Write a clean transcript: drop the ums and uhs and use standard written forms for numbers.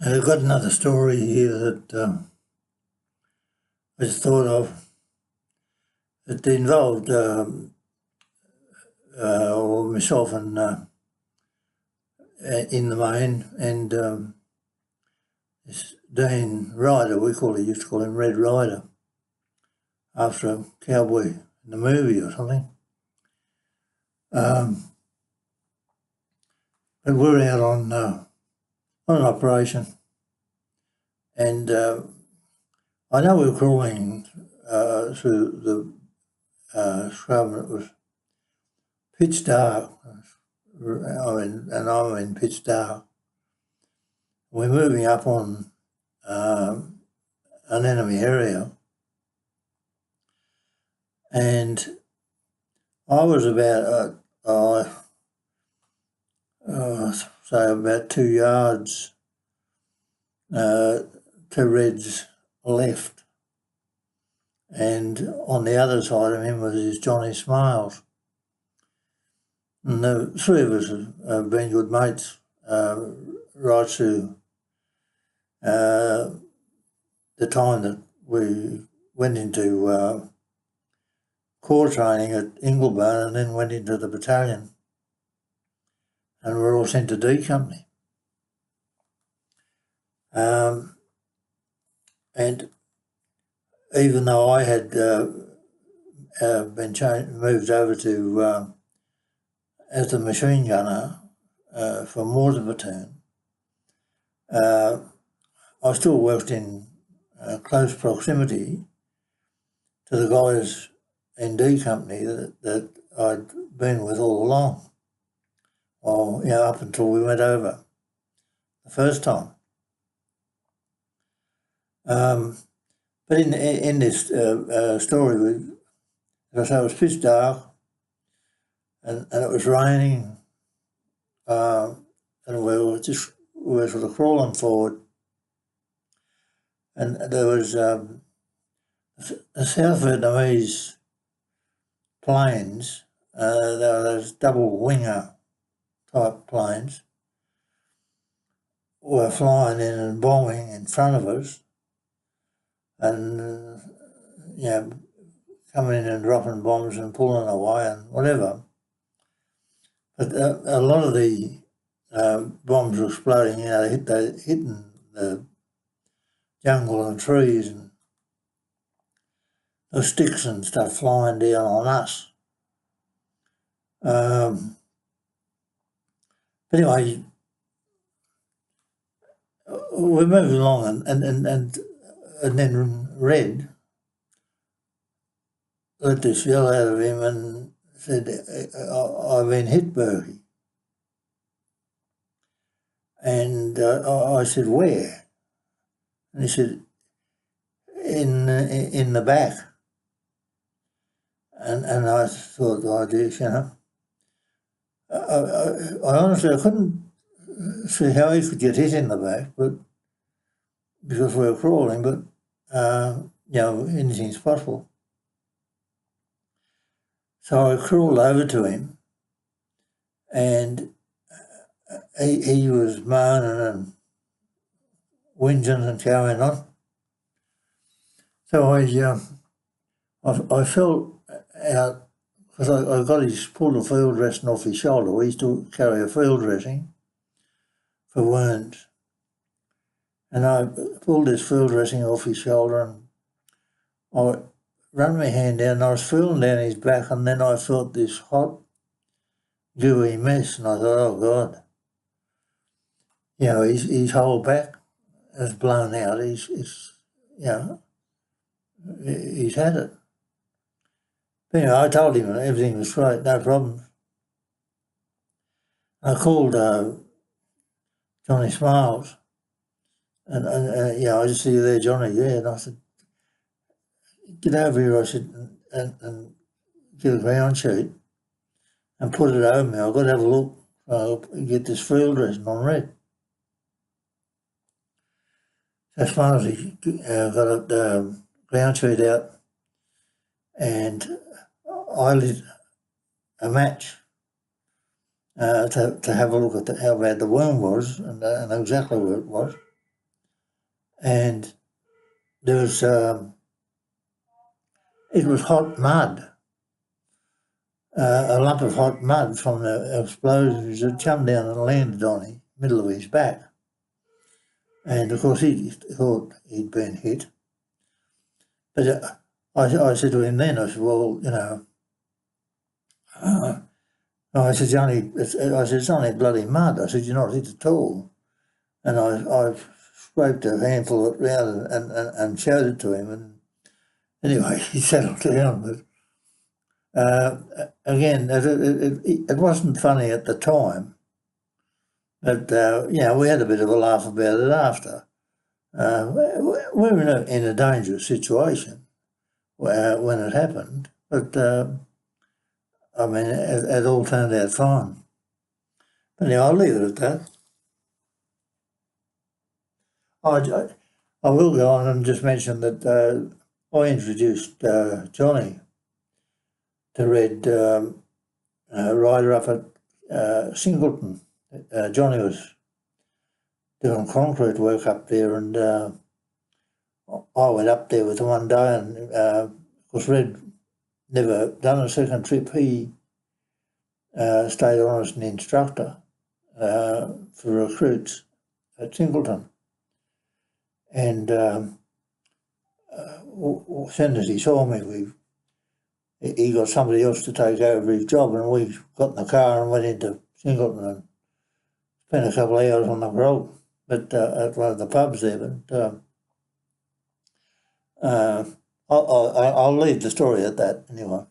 I've got another story here that I just thought of. It involved myself and in the main, and this Dean Ryder, used to call him Red Ryder, after a cowboy in the movie or something. But we're out on an operation, and I know we were crawling through the scrub, and it was pitch dark. I'm in pitch dark. We're moving up on an enemy area, and I was about say about 2 yards to Red's left, and on the other side of him was his Johnny Smiles. And the three of us have been good mates right through the time that we went into corps training at Inglebone and then went into the battalion, and we're all sent to D Company. And even though I had been moved over to as a machine gunner for mortar platoon, I still worked in close proximity to the guys in D Company that I'd been with all along, up until we went over the first time. But in this story, as I say, it was pitch dark, and it was raining, and we were sort of crawling forward, and there was a South Vietnamese planes, they were those double winger type planes, were flying in and bombing in front of us, and coming in and dropping bombs and pulling away and whatever. But a lot of the bombs were exploding, hitting the jungle and trees, and the sticks and stuff flying down on us. But anyway, we're moving along, and then Red let this yell out of him and said, "I've been hit, Berkey." And I said, "Where?" And he said, in the back. And I thought, oh, geez, I honestly, I couldn't see how he could get hit in the back, but because we were crawling, but anything's possible. So I crawled over to him, and he was moaning and whinging and going on. So I felt out, because I pulled a field dressing off his shoulder. We used to carry a field dressing for wounds, and I pulled this field dressing off his shoulder, and I ran my hand down, and I was feeling down his back, and then I felt this hot, gooey mess, and I thought, oh God, his whole back is blown out. He's had it. But anyway, I told him everything was great, no problems. I called Johnny Smiles, and I just see you there, Johnny, yeah. And I said, get over here, I said, and get a ground sheet and put it over me. I've got to have a look, get this field dressing on Red. So Smiles, he got a ground sheet out, and I lit a match to have a look at how bad the wound was and exactly where it was. and there was it was hot mud, a lump of hot mud from the explosions had come down and landed on him, middle of his back. And of course he thought he'd been hit. But I said to him then, I said, well, you know, I said, it's only bloody mud. I said, you're not hit at all. And I scraped a handful of it round and showed it to him. And anyway, he settled down. But again, it wasn't funny at the time. But, you know, we had a bit of a laugh about it after. We're in a dangerous situation when it happened. But, I mean, it all turned out fine. But anyway, I'll leave it at that. I will go on and just mention that I introduced Johnny to read Ryder up at Singleton. Johnny was doing concrete work up there, and I went up there with him one day, and of course Red never done a second trip. He stayed on as an instructor for recruits at Singleton. And as soon as he saw me, he got somebody else to take over his job, and we got in the car and went into Singleton and spent a couple of hours on the grog, but at one of the pubs there. But I'll leave the story at that anyway.